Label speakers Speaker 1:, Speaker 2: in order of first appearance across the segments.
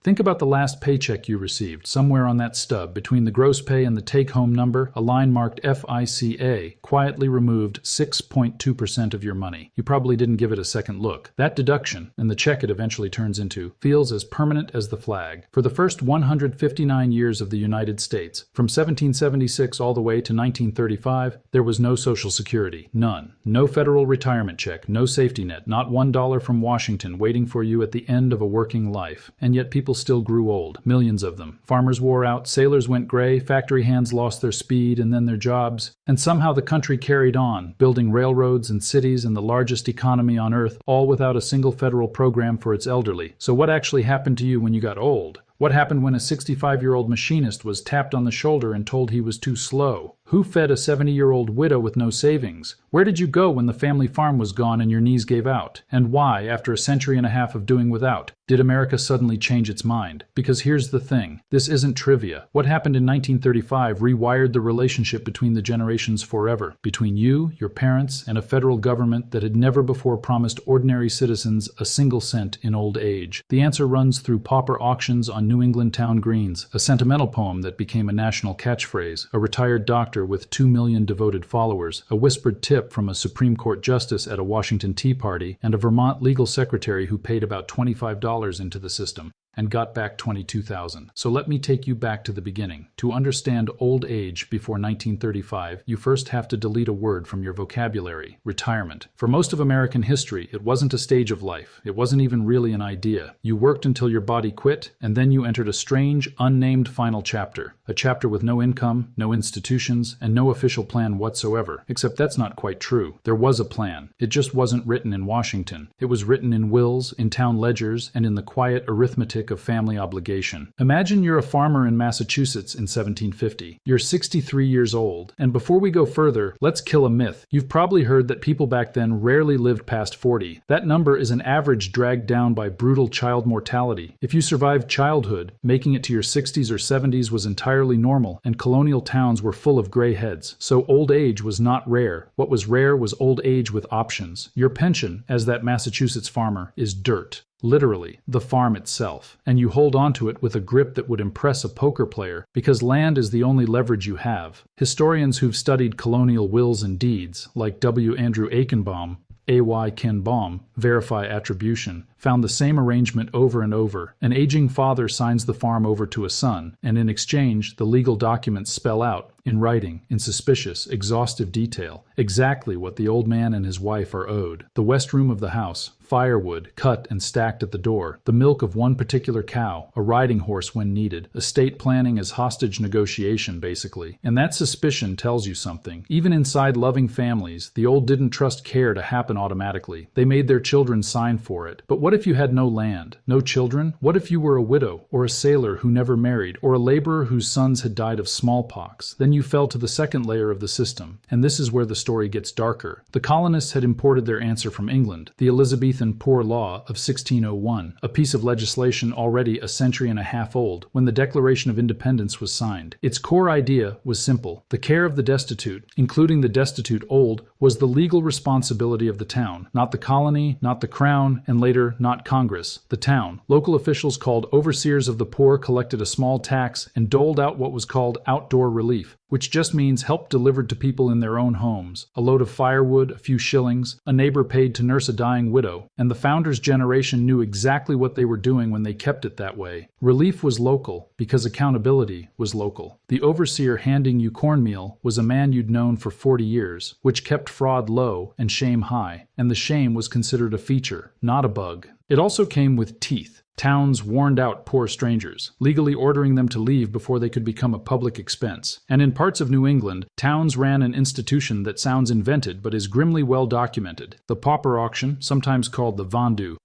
Speaker 1: Think about the last paycheck you received. Somewhere on that stub, between the gross pay and the take-home number, a line marked FICA quietly removed 6.2% of your money. You probably didn't give it a second look. That deduction, and the check it eventually turns into, feels as permanent as the flag. For the first 159 years of the United States, from 1776 all the way to 1935, there was no Social Security. None. No federal retirement check, no safety net, not $1 from Washington waiting for you at the end of a working life. And yet people still grew old, millions of them. Farmers wore out, sailors went gray, factory hands lost their speed and then their jobs. And somehow the country carried on, building railroads and cities and the largest economy on earth, all without a single federal program for its elderly. So what actually happened to you when you got old? What happened when a 65-year-old machinist was tapped on the shoulder and told he was too slow? Who fed a 70-year-old widow with no savings? Where did you go when the family farm was gone and your knees gave out? And why, after a century and a half of doing without, did America suddenly change its mind? Because here's the thing. This isn't trivia. What happened in 1935 rewired the relationship between the generations forever, between you, your parents, and a federal government that had never before promised ordinary citizens a single cent in old age. The answer runs through pauper auctions on New England town greens, a sentimental poem that became a national catchphrase, a retired doctor with 2 million devoted followers, a whispered tip from a Supreme Court justice at a Washington Tea Party, and a Vermont legal secretary who paid about $25 into the system and got back $22,000. So let me take you back to the beginning. To understand old age before 1935, you first have to delete a word from your vocabulary: retirement. For most of American history, it wasn't a stage of life. It wasn't even really an idea. You worked until your body quit, and then you entered a strange, unnamed final chapter. A chapter with no income, no institutions, and no official plan whatsoever. Except that's not quite true. There was a plan. It just wasn't written in Washington. It was written in wills, in town ledgers, and in the quiet arithmetic of family obligation. Imagine you're a farmer in Massachusetts in 1750. You're 63 years old. And before we go further, let's kill a myth. You've probably heard that people back then rarely lived past 40. That number is an average dragged down by brutal child mortality. If you survived childhood, making it to your 60s or 70s was entirely normal, and colonial towns were full of gray heads. So old age was not rare. What was rare was old age with options. Your pension, as that Massachusetts farmer, is dirt. Literally, the farm itself. And you hold onto it with a grip that would impress a poker player, because land is the only leverage you have. Historians who've studied colonial wills and deeds, like W. Andrew Aikenbaum, A.Y. Ken Baum, verify attribution, found the same arrangement over and over. An aging father signs the farm over to a son, and in exchange, the legal documents spell out, in writing, in suspicious, exhaustive detail, exactly what the old man and his wife are owed. The west room of the house, firewood cut and stacked at the door, the milk of one particular cow, a riding horse when needed, estate planning as hostage negotiation, basically. And that suspicion tells you something. Even inside loving families, the old didn't trust care to happen automatically. They made their children sign for it. But what if you had no land, no children? What if you were a widow, or a sailor who never married, or a laborer whose sons had died of smallpox? Then you fell to the second layer of the system, and this is where the story gets darker. The colonists had imported their answer from England, the Elizabethan Poor Law of 1601, a piece of legislation already a century and a half old when the Declaration of Independence was signed. Its core idea was simple. The care of the destitute, including the destitute old, was the legal responsibility of the town, not the colony, not the crown, and later, not Congress, the town. Local officials called overseers of the poor collected a small tax and doled out what was called outdoor relief, which just means help delivered to people in their own homes. A load of firewood, a few shillings, a neighbor paid to nurse a dying widow, and the founders' generation knew exactly what they were doing when they kept it that way. Relief was local, because accountability was local. The overseer handing you cornmeal was a man you'd known for 40 years, which kept fraud low and shame high, and the shame was considered a feature, not a bug. It also came with teeth. Towns warned out poor strangers, legally ordering them to leave before they could become a public expense. And in parts of New England, towns ran an institution that sounds invented but is grimly well documented. The pauper auction, sometimes called the vendu.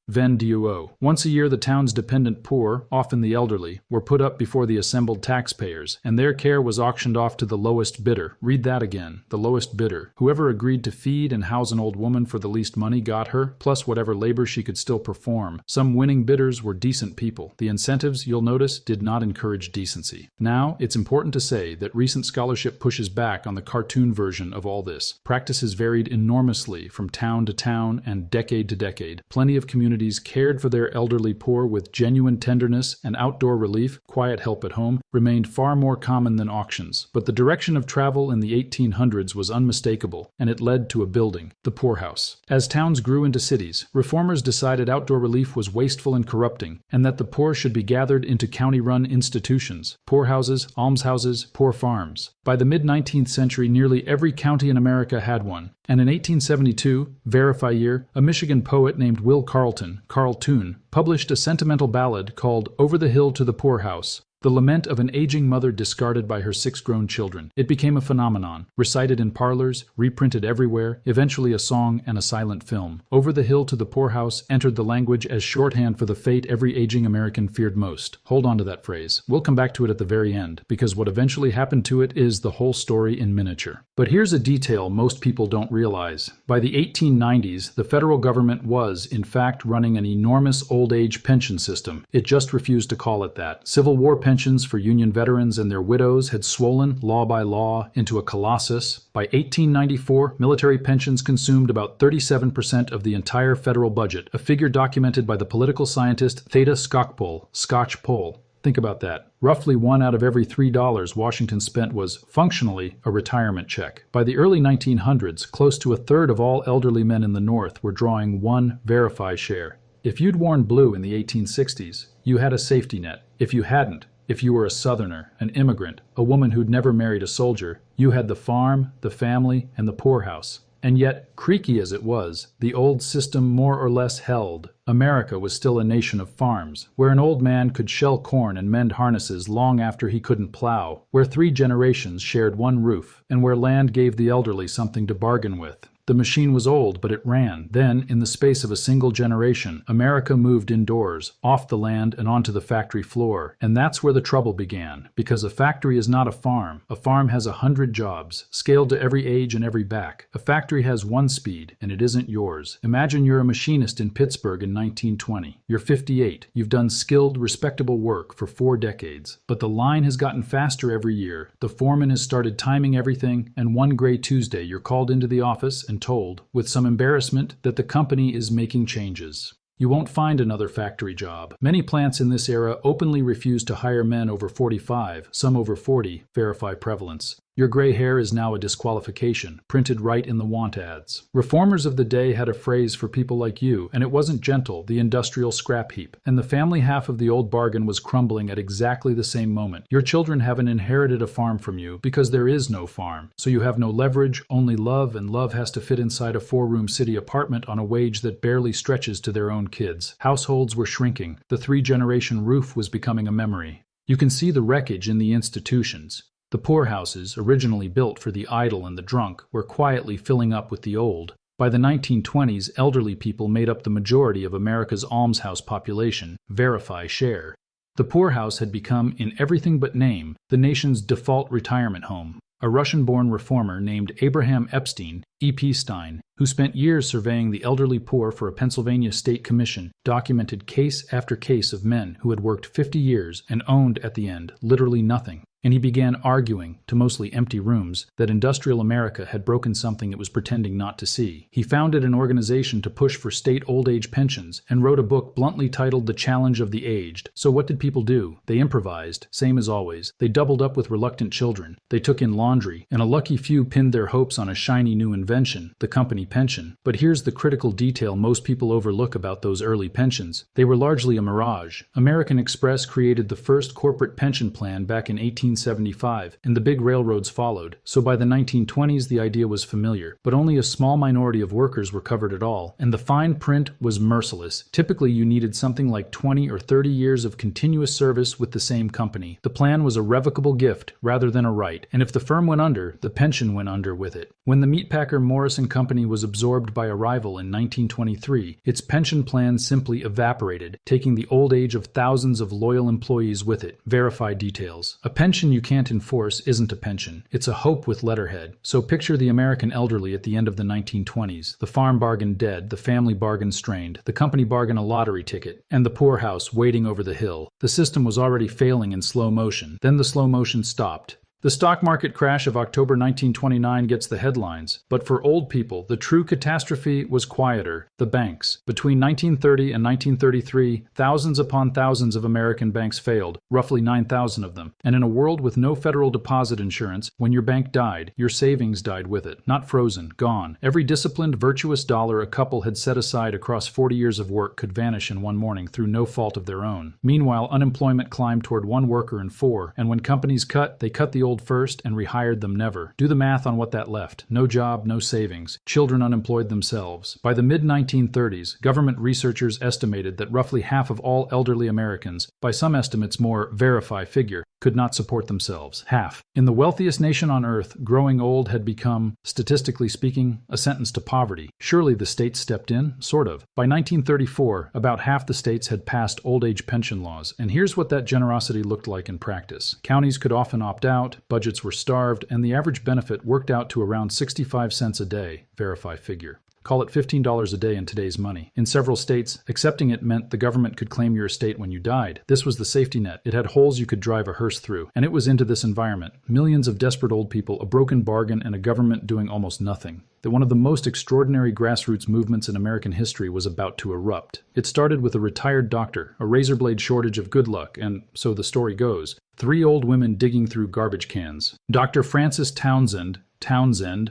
Speaker 1: Once a year the town's dependent poor, often the elderly, were put up before the assembled taxpayers, and their care was auctioned off to the lowest bidder. Read that again, the lowest bidder. Whoever agreed to feed and house an old woman for the least money got her, plus whatever labor she could still perform. Some winning bidders were decent people. The incentives, you'll notice, did not encourage decency. Now, it's important to say that recent scholarship pushes back on the cartoon version of all this. Practices varied enormously from town to town and decade to decade. Plenty of communities cared for their elderly poor with genuine tenderness, and outdoor relief, quiet help at home, remained far more common than auctions. But the direction of travel in the 1800s was unmistakable, and it led to a building, the poorhouse. As towns grew into cities, reformers decided outdoor relief was wasteful and corrupting, and that the poor should be gathered into county-run institutions, poorhouses, almshouses, poor farms. By the mid-19th century, nearly every county in America had one, and in 1872, verify year, a Michigan poet named Will Carleton, Carl Toon, published a sentimental ballad called Over the Hill to the Poorhouse, the lament of an aging mother discarded by her 6 grown children. It became a phenomenon, recited in parlors, reprinted everywhere, eventually a song and a silent film. Over the Hill to the Poorhouse entered the language as shorthand for the fate every aging American feared most. Hold on to that phrase. We'll come back to it at the very end, because what eventually happened to it is the whole story in miniature. But here's a detail most people don't realize. By the 1890s, the federal government was, in fact, running an enormous old age pension system. It just refused to call it that. Civil War pensions for Union veterans and their widows had swollen, law by law, into a colossus. By 1894, military pensions consumed about 37% of the entire federal budget, a figure documented by the political scientist Theda Skocpol, Scotch Pole. Think about that. Roughly 1 out of every $3 Washington spent was, functionally, a retirement check. By the early 1900s, close to a third of all elderly men in the North were drawing one verify share. If you'd worn blue in the 1860s, you had a safety net. If you hadn't, if you were a Southerner, an immigrant, a woman who'd never married a soldier, you had the farm, the family, and the poorhouse. And yet, creaky as it was, the old system more or less held. America was still a nation of farms, where an old man could shell corn and mend harnesses long after he couldn't plow, where 3 generations shared one roof, and where land gave the elderly something to bargain with. The machine was old, but it ran. Then, in the space of a single generation, America moved indoors, off the land and onto the factory floor. And that's where the trouble began, because a factory is not a farm. A farm has 100 jobs, scaled to every age and every back. A factory has one speed, and it isn't yours. Imagine you're a machinist in Pittsburgh in 1920. You're 58. You've done skilled, respectable work for 4 decades. But the line has gotten faster every year. The foreman has started timing everything, and one gray Tuesday you're called into the office and told, with some embarrassment, that the company is making changes. You won't find another factory job. Many plants in this era openly refuse to hire men over 45, some over 40, verify prevalence. Your gray hair is now a disqualification, printed right in the want ads. Reformers of the day had a phrase for people like you, and it wasn't gentle, the industrial scrap heap. And the family half of the old bargain was crumbling at exactly the same moment. Your children haven't inherited a farm from you, because there is no farm. So you have no leverage, only love, and love has to fit inside a 4-room city apartment on a wage that barely stretches to their own kids. Households were shrinking. The 3-generation roof was becoming a memory. You can see the wreckage in the institutions. The poorhouses, originally built for the idle and the drunk, were quietly filling up with the old. By the 1920s, elderly people made up the majority of America's almshouse population, verify share. The poorhouse had become, in everything but name, the nation's default retirement home. A Russian-born reformer named Abraham Epstein, E.P. Stein, who spent years surveying the elderly poor for a Pennsylvania state commission, documented case after case of men who had worked 50 years and owned, at the end, literally nothing. And he began arguing, to mostly empty rooms, that industrial America had broken something it was pretending not to see. He founded an organization to push for state old age pensions, and wrote a book bluntly titled The Challenge of the Aged. So what did people do? They improvised, same as always. They doubled up with reluctant children. They took in laundry, and a lucky few pinned their hopes on a shiny new invention, the company pension. But here's the critical detail most people overlook about those early pensions. They were largely a mirage. American Express created the first corporate pension plan back in 1875, and the big railroads followed. So by the 1920s, the idea was familiar, but only a small minority of workers were covered at all, and the fine print was merciless. Typically, you needed something like 20 or 30 years of continuous service with the same company. The plan was a revocable gift rather than a right, and if the firm went under, the pension went under with it. When the meatpacker Morris & Company was absorbed by a rival in 1923, its pension plan simply evaporated, taking the old age of thousands of loyal employees with it. Verify details. A pension pension you can't enforce isn't a pension. It's a hope with letterhead. So picture the American elderly at the end of the 1920s. The farm bargain dead, the family bargain strained, the company bargain a lottery ticket, and the poorhouse waiting over the hill. The system was already failing in slow motion. Then the slow motion stopped. The stock market crash of October 1929 gets the headlines, but for old people, the true catastrophe was quieter: the banks. Between 1930 and 1933, thousands upon thousands of American banks failed, roughly 9,000 of them. And in a world with no federal deposit insurance, when your bank died, your savings died with it. Not frozen, gone. Every disciplined, virtuous dollar a couple had set aside across 40 years of work could vanish in one morning through no fault of their own. Meanwhile, unemployment climbed toward 1 worker in 4, and when companies cut, they cut the old first and rehired them never. Do the math on what that left. No job, no savings. Children unemployed themselves. By the mid-1930s, government researchers estimated that roughly half of all elderly Americans, by some estimates more verify figure, could not support themselves. Half. In the wealthiest nation on earth, growing old had become, statistically speaking, a sentence to poverty. Surely the states stepped in? Sort of. By 1934, about half the states had passed old age pension laws, and here's what that generosity looked like in practice. Counties could often opt out, budgets were starved, and the average benefit worked out to around 65 cents a day, verify figure. Call it $15 a day in today's money. In several states, accepting it meant the government could claim your estate when you died. This was the safety net. It had holes you could drive a hearse through. And it was into this environment. Millions of desperate old people, a broken bargain, and a government doing almost nothing. That one of the most extraordinary grassroots movements in American history was about to erupt. It started with a retired doctor, a razor blade shortage of good luck, and so the story goes. 3 old women digging through garbage cans. Dr. Frances Townsend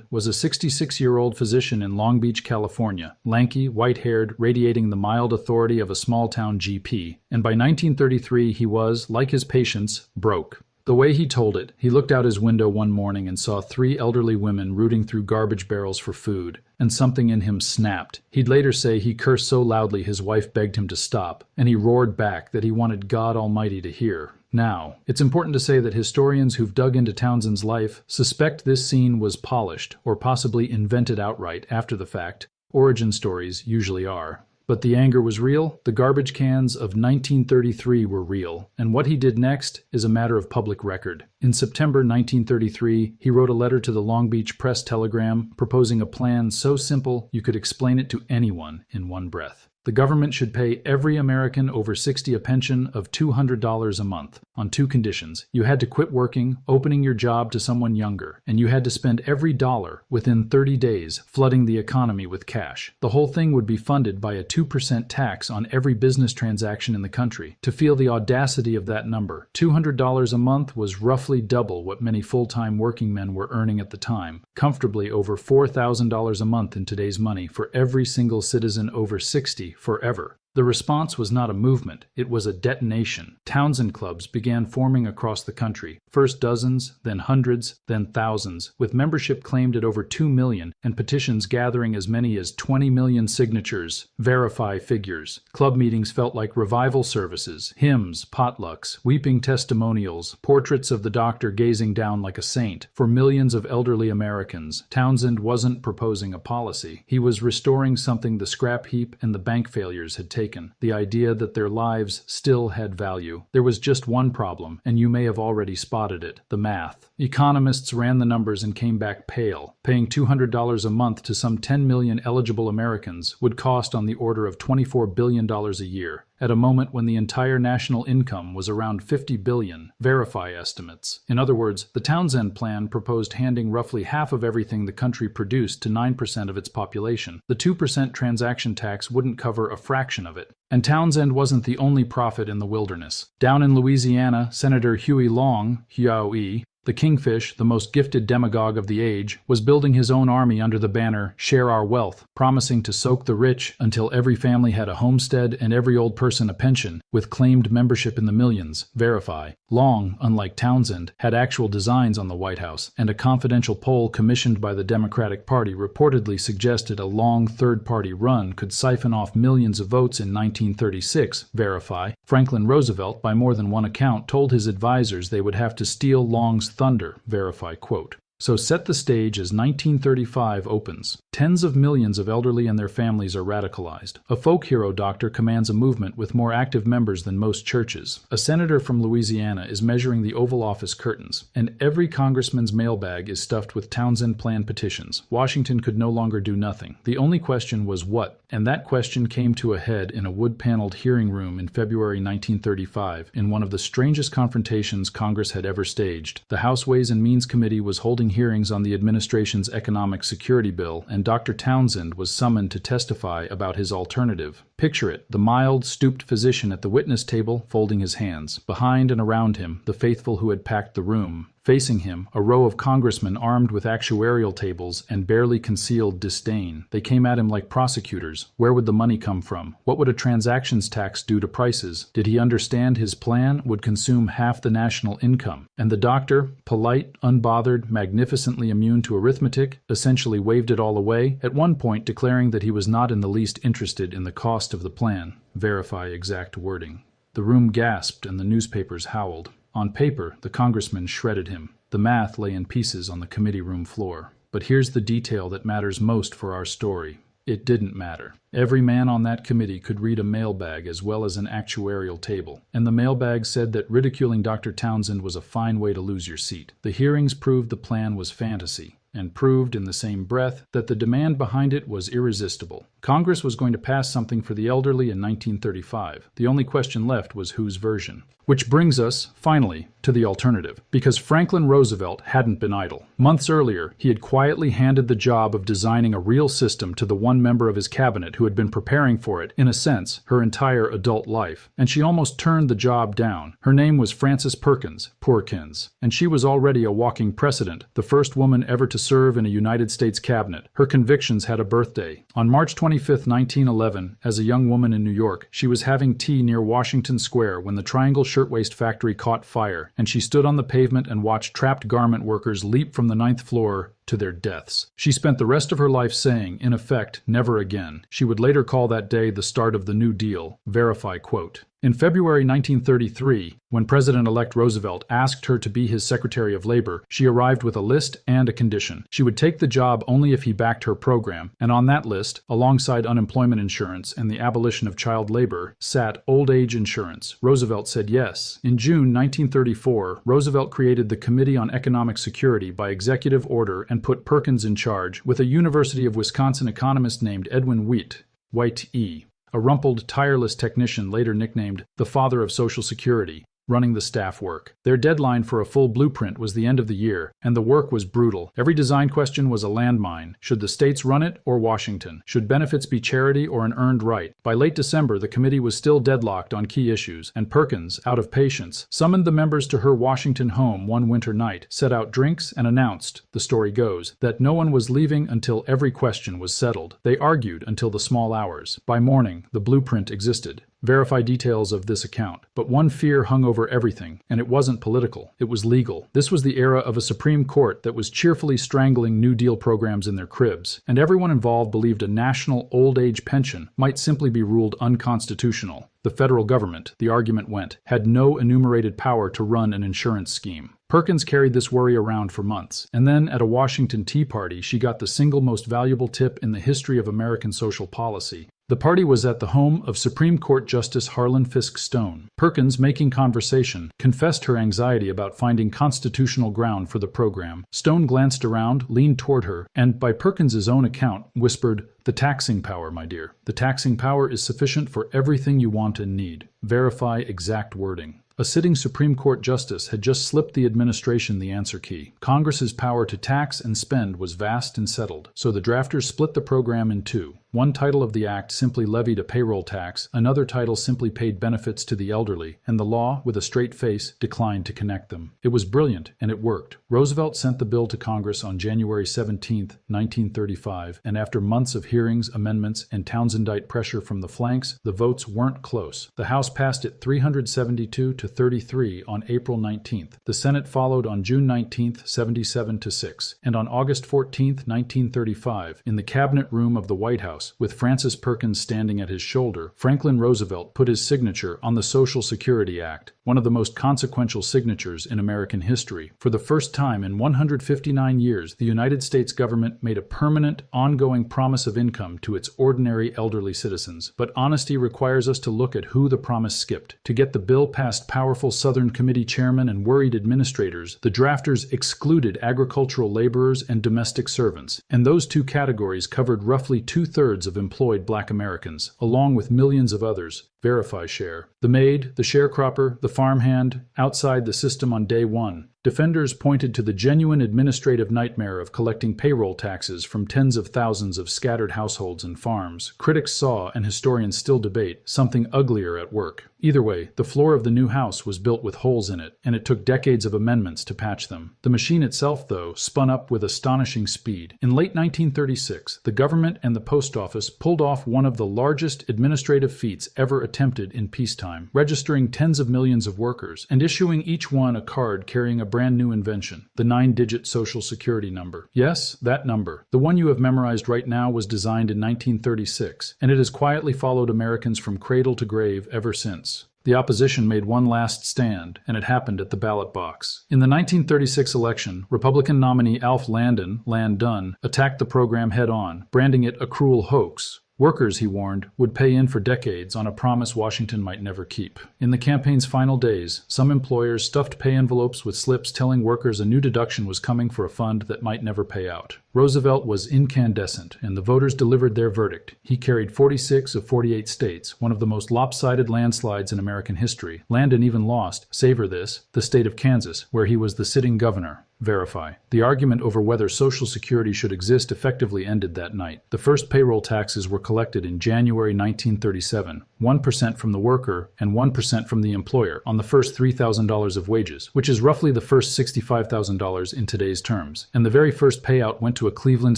Speaker 1: was a 66-year-old physician in Long Beach, California, lanky, white-haired, radiating the mild authority of a small-town GP, and by 1933 he was, like his patients, broke. The way he told it, he looked out his window one morning and saw 3 elderly women rooting through garbage barrels for food, and something in him snapped. He'd later say he cursed so loudly his wife begged him to stop, and he roared back that he wanted God Almighty to hear. Now, it's important to say that historians who've dug into Townsend's life suspect this scene was polished, or possibly invented outright after the fact. Origin stories usually are. But the anger was real, the garbage cans of 1933 were real, and what he did next is a matter of public record. In September 1933, he wrote a letter to the Long Beach Press-Telegram proposing a plan so simple you could explain it to anyone in one breath. The government should pay every American over 60 a pension of $200 a month, on 2 conditions. You had to quit working, opening your job to someone younger, and you had to spend every dollar within 30 days flooding the economy with cash. The whole thing would be funded by a 2% tax on every business transaction in the country. To feel the audacity of that number, $200 a month was roughly double what many full-time working men were earning at the time, comfortably over $4,000 a month in today's money for every single citizen over 60 forever. The response was not a movement, it was a detonation. Townsend clubs began forming across the country, first dozens, then hundreds, then thousands, with membership claimed at over 2 million and petitions gathering as many as 20 million signatures. Verify figures. Club meetings felt like revival services, hymns, potlucks, weeping testimonials, portraits of the doctor gazing down like a saint. For millions of elderly Americans, Townsend wasn't proposing a policy. He was restoring something the scrap heap and the bank failures had taken. The idea that their lives still had value. There was just one problem, and you may have already spotted it: the math. Economists ran the numbers and came back pale. Paying $200 a month to some 10 million eligible Americans would cost on the order of $24 billion a year, at a moment when the entire national income was around $50 billion, verify estimates. In other words, the Townsend plan proposed handing roughly half of everything the country produced to 9% of its population. The 2% transaction tax wouldn't cover a fraction of it. And Townsend wasn't the only prophet in the wilderness. Down in Louisiana, Senator Huey Long, Huey, the kingfish, the most gifted demagogue of the age, was building his own army under the banner "Share Our Wealth," promising to soak the rich until every family had a homestead and every old person a pension, with claimed membership in the millions, verify. Long, unlike Townsend, had actual designs on the White House, and a confidential poll commissioned by the Democratic Party reportedly suggested a long third-party run could siphon off millions of votes in 1936, verify. Franklin Roosevelt, by more than one account, told his advisors they would have to steal Long's thunder, verify, quote. So set the stage as 1935 opens. Tens of millions of elderly and their families are radicalized. A folk hero doctor commands a movement with more active members than most churches. A senator from Louisiana is measuring the Oval Office curtains, and every congressman's mailbag is stuffed with Townsend Plan petitions. Washington could no longer do nothing. The only question was what, and that question came to a head in a wood-paneled hearing room in February 1935 in one of the strangest confrontations Congress had ever staged. The House Ways and Means Committee was holding hearings on the administration's economic security bill, and Dr. Townsend was summoned to testify about his alternative. Picture it, the mild, stooped physician at the witness table folding his hands. Behind and around him, the faithful who had packed the room. Facing him, a row of congressmen armed with actuarial tables and barely concealed disdain. They came at him like prosecutors. Where would the money come from? What would a transactions tax do to prices? Did he understand his plan would consume half the national income? And the doctor, polite, unbothered, magnificently immune to arithmetic, essentially waved it all away, at one point declaring that he was not in the least interested in the cost of the plan. Verify exact wording. The room gasped and the newspapers howled. On paper, the congressman shredded him. The math lay in pieces on the committee room floor. But here's the detail that matters most for our story. It didn't matter. Every man on that committee could read a mailbag as well as an actuarial table. And the mailbag said that ridiculing Dr. Townsend was a fine way to lose your seat. The hearings proved the plan was fantasy, and proved in the same breath that the demand behind it was irresistible. Congress was going to pass something for the elderly in 1935. The only question left was whose version. Which brings us, finally, to the alternative, because Franklin Roosevelt hadn't been idle. Months earlier, he had quietly handed the job of designing a real system to the one member of his cabinet who had been preparing for it, in a sense, her entire adult life. And she almost turned the job down. Her name was Frances Perkins, Poorkins, and she was already a walking precedent, the first woman ever to serve in a United States cabinet. Her convictions had a birthday. On March 25, 1911, as a young woman in New York, she was having tea near Washington Square when the Triangle Shirtwaist Factory caught fire, and she stood on the pavement and watched trapped garment workers leap from the 9th floor to their deaths. She spent the rest of her life saying, in effect, never again. She would later call that day the start of the New Deal. Verify quote. In February 1933, when President-elect Roosevelt asked her to be his Secretary of Labor, she arrived with a list and a condition. She would take the job only if he backed her program, and on that list, alongside unemployment insurance and the abolition of child labor, sat old age insurance. Roosevelt said yes. In June 1934, Roosevelt created the Committee on Economic Security by executive order and put Perkins in charge, with a University of Wisconsin economist named Edwin White E., a rumpled, tireless technician later nicknamed the Father of Social Security, running the staff work. Their deadline for a full blueprint was the end of the year, and the work was brutal. Every design question was a landmine. Should the states run it or Washington? Should benefits be charity or an earned right? By late December, the committee was still deadlocked on key issues, and Perkins, out of patience, summoned the members to her Washington home one winter night, set out drinks, and announced, the story goes, that no one was leaving until every question was settled. They argued until the small hours. By morning, the blueprint existed. Verify details of this account. But one fear hung over everything, and it wasn't political. It was legal. This was the era of a Supreme Court that was cheerfully strangling New Deal programs in their cribs, and everyone involved believed a national old age pension might simply be ruled unconstitutional. The federal government, the argument went, had no enumerated power to run an insurance scheme. Perkins carried this worry around for months, and then at a Washington Tea Party she got the single most valuable tip in the history of American social policy. The party was at the home of Supreme Court Justice Harlan Fiske Stone. Perkins, making conversation, confessed her anxiety about finding constitutional ground for the program. Stone glanced around, leaned toward her, and, by Perkins's own account, whispered, "The taxing power, my dear. The taxing power is sufficient for everything you want and need." Verify exact wording. A sitting Supreme Court justice had just slipped the administration the answer key. Congress's power to tax and spend was vast and settled, so the drafters split the program in two. One title of the act simply levied a payroll tax, another title simply paid benefits to the elderly, and the law, with a straight face, declined to connect them. It was brilliant, and it worked. Roosevelt sent the bill to Congress on January 17, 1935, and after months of hearings, amendments, and Townsendite pressure from the flanks, the votes weren't close. The House passed it 372 to 33 on April 19th. The Senate followed on June 19th, 77 to 6, and on August 14, 1935, in the Cabinet Room of the White House, House, with Francis Perkins standing at his shoulder, Franklin Roosevelt put his signature on the Social Security Act, one of the most consequential signatures in American history. For the first time in 159 years, the United States government made a permanent, ongoing promise of income to its ordinary elderly citizens. But honesty requires us to look at who the promise skipped. To get the bill past powerful Southern Committee chairmen and worried administrators, the drafters excluded agricultural laborers and domestic servants, and those two categories covered roughly 2/3 of employed Black Americans, along with millions of others. Verify share. The maid, the sharecropper, the farmhand, outside the system on day one. Defenders pointed to the genuine administrative nightmare of collecting payroll taxes from tens of thousands of scattered households and farms. Critics saw, and historians still debate, something uglier at work. Either way, the floor of the new house was built with holes in it, and it took decades of amendments to patch them. The machine itself, though, spun up with astonishing speed. In late 1936, the government and the post office pulled off one of the largest administrative feats ever attempted in peacetime, registering tens of millions of workers and issuing each one a card carrying a brand new invention, the 9-digit Social Security number. Yes, that number. The one you have memorized right now was designed in 1936, and it has quietly followed Americans from cradle to grave ever since. The opposition made one last stand, and it happened at the ballot box. In the 1936 election, Republican nominee Alf Landon, attacked the program head-on, branding it a cruel hoax. Workers, he warned, would pay in for decades on a promise Washington might never keep. In the campaign's final days, some employers stuffed pay envelopes with slips telling workers a new deduction was coming for a fund that might never pay out. Roosevelt was incandescent, and the voters delivered their verdict. He carried 46 of 48 states, one of the most lopsided landslides in American history. Landon even lost, savor this, the state of Kansas, where he was the sitting governor. Verify. The argument over whether Social Security should exist effectively ended that night. The first payroll taxes were collected in January 1937, 1% from the worker and 1% from the employer on the first $3,000 of wages, which is roughly the first $65,000 in today's terms. And the very first payout went to a Cleveland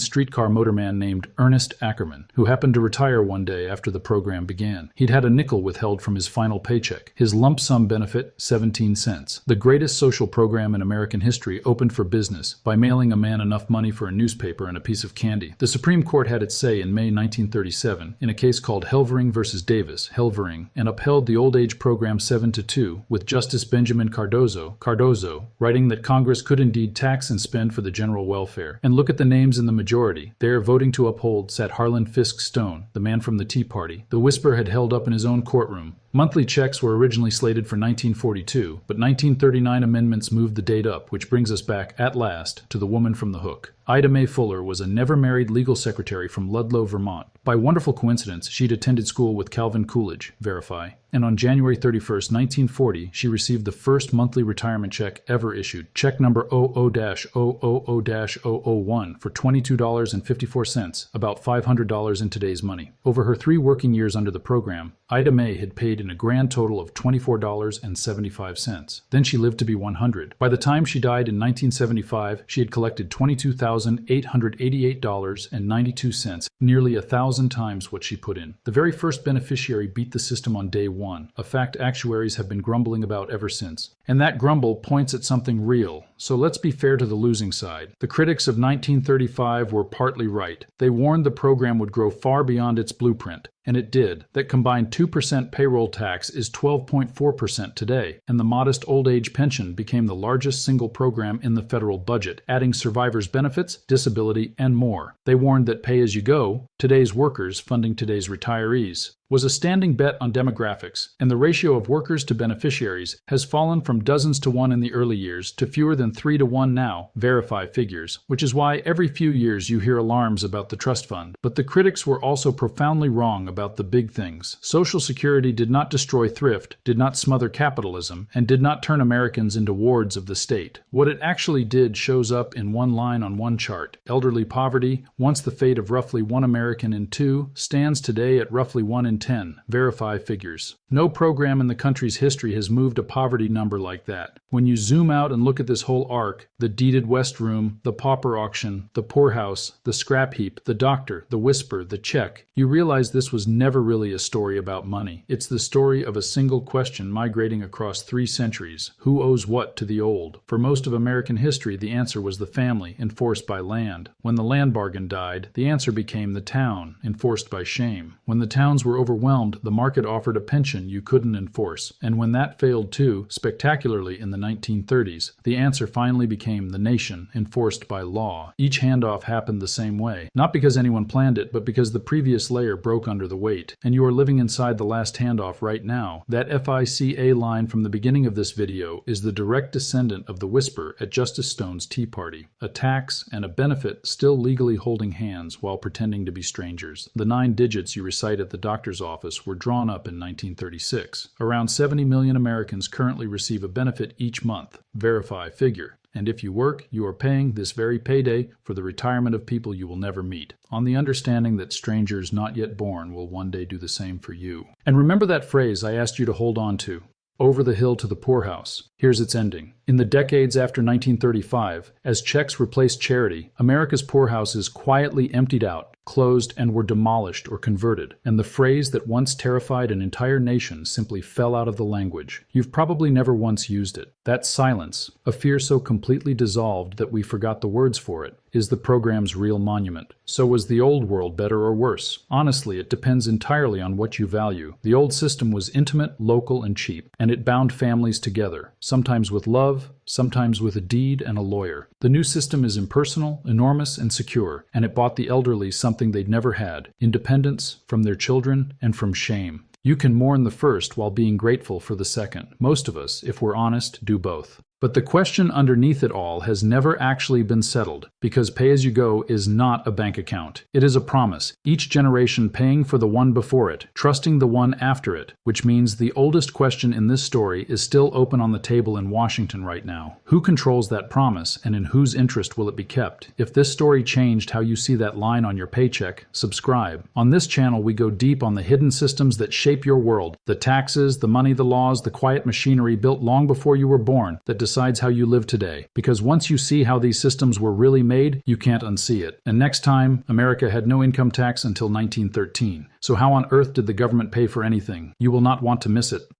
Speaker 1: streetcar motorman named Ernest Ackerman, who happened to retire one day after the program began. He'd had a nickel withheld from his final paycheck. His lump sum benefit, 17 cents. The greatest social program in American history opened for business by mailing a man enough money for a newspaper and a piece of candy. The Supreme Court had its say in May 1937 in a case called Helvering versus Davis, and upheld the old age program 7-2 with Justice Benjamin Cardozo, writing that Congress could indeed tax and spend for the general welfare. And look at the names in the majority. There, voting to uphold, sat Harlan Fiske Stone, the man from the Tea Party. The whisper had held up in his own courtroom. Monthly checks were originally slated for 1942, but 1939 amendments moved the date up, which brings us back, at last, to the woman from the hook. Ida Mae Fuller was a never-married legal secretary from Ludlow, Vermont. By wonderful coincidence, she'd attended school with Calvin Coolidge, verify. And on January 31st, 1940, she received the first monthly retirement check ever issued, check number 00-000-001 for $22.54, about $500 in today's money. Over her 3 working years under the program, Ida Mae had paid in a grand total of $24.75. Then she lived to be 100. By the time she died in 1975, she had collected $22,888.92, nearly 1,000 times what she put in. The very first beneficiary beat the system on day one, a fact actuaries have been grumbling about ever since. And that grumble points at something real. So let's be fair to the losing side. The critics of 1935 were partly right. They warned the program would grow far beyond its blueprint. And it did. That combined 2% payroll tax is 12.4% today, and the modest old age pension became the largest single program in the federal budget, adding survivors' benefits, disability, and more. They warned that pay-as-you-go, today's workers funding today's retirees, was a standing bet on demographics, and the ratio of workers to beneficiaries has fallen from dozens to 1 in the early years to fewer than 3 to 1 now, verify figures, which is why every few years you hear alarms about the trust fund. But the critics were also profoundly wrong about the big things. Social Security did not destroy thrift, did not smother capitalism, and did not turn Americans into wards of the state. What it actually did shows up in one line on one chart. Elderly poverty, once the fate of roughly 1 American in 2, stands today at roughly 1 in 10. Verify figures. No program in the country's history has moved a poverty number like that. When you zoom out and look at this whole Control Ark, the Deeded West Room, the Pauper Auction, the Poorhouse, the Scrap Heap, the Doctor, the Whisper, the Check, you realize this was never really a story about money. It's the story of a single question migrating across 3 centuries. Who owes what to the old? For most of American history, the answer was the family, enforced by land. When the land bargain died, the answer became the town, enforced by shame. When the towns were overwhelmed, the market offered a pension you couldn't enforce. And when that failed too, spectacularly in the 1930s, the answer finally became the nation, enforced by law. Each handoff happened the same way, not because anyone planned it, but because the previous layer broke under the weight. And you are living inside the last handoff right now. That FICA line from the beginning of this video is the direct descendant of the whisper at Justice Stone's Tea Party. A tax and a benefit still legally holding hands while pretending to be strangers. The 9 digits you recite at the doctor's office were drawn up in 1936. Around 70 million Americans currently receive a benefit each month. Verify figure. And if you work, you are paying this very payday for the retirement of people you will never meet, on the understanding that strangers not yet born will one day do the same for you. And remember that phrase I asked you to hold on to. Over the hill to the poorhouse. Here's its ending. In the decades after 1935, as checks replaced charity, America's poorhouses quietly emptied out, closed, and were demolished or converted, and the phrase that once terrified an entire nation simply fell out of the language. You've probably never once used it. That silence, a fear so completely dissolved that we forgot the words for it, is the program's real monument. So was the old world better or worse? Honestly, it depends entirely on what you value. The old system was intimate, local, and cheap, and it bound families together, sometimes with love, sometimes with a deed and a lawyer. The new system is impersonal, enormous, and secure, and it bought the elderly something they'd never had: independence from their children and from shame. You can mourn the first while being grateful for the second. Most of us, if we're honest, do both. But the question underneath it all has never actually been settled, because pay-as-you-go is not a bank account. It is a promise, each generation paying for the one before it, trusting the one after it, which means the oldest question in this story is still open on the table in Washington right now. Who controls that promise, and in whose interest will it be kept? If this story changed how you see that line on your paycheck, subscribe. On this channel, we go deep on the hidden systems that shape your world, the taxes, the money, the laws, the quiet machinery built long before you were born that decides how you live today. Because once you see how these systems were really made, you can't unsee it. And next time, America had no income tax until 1913. So how on earth did the government pay for anything? You will not want to miss it.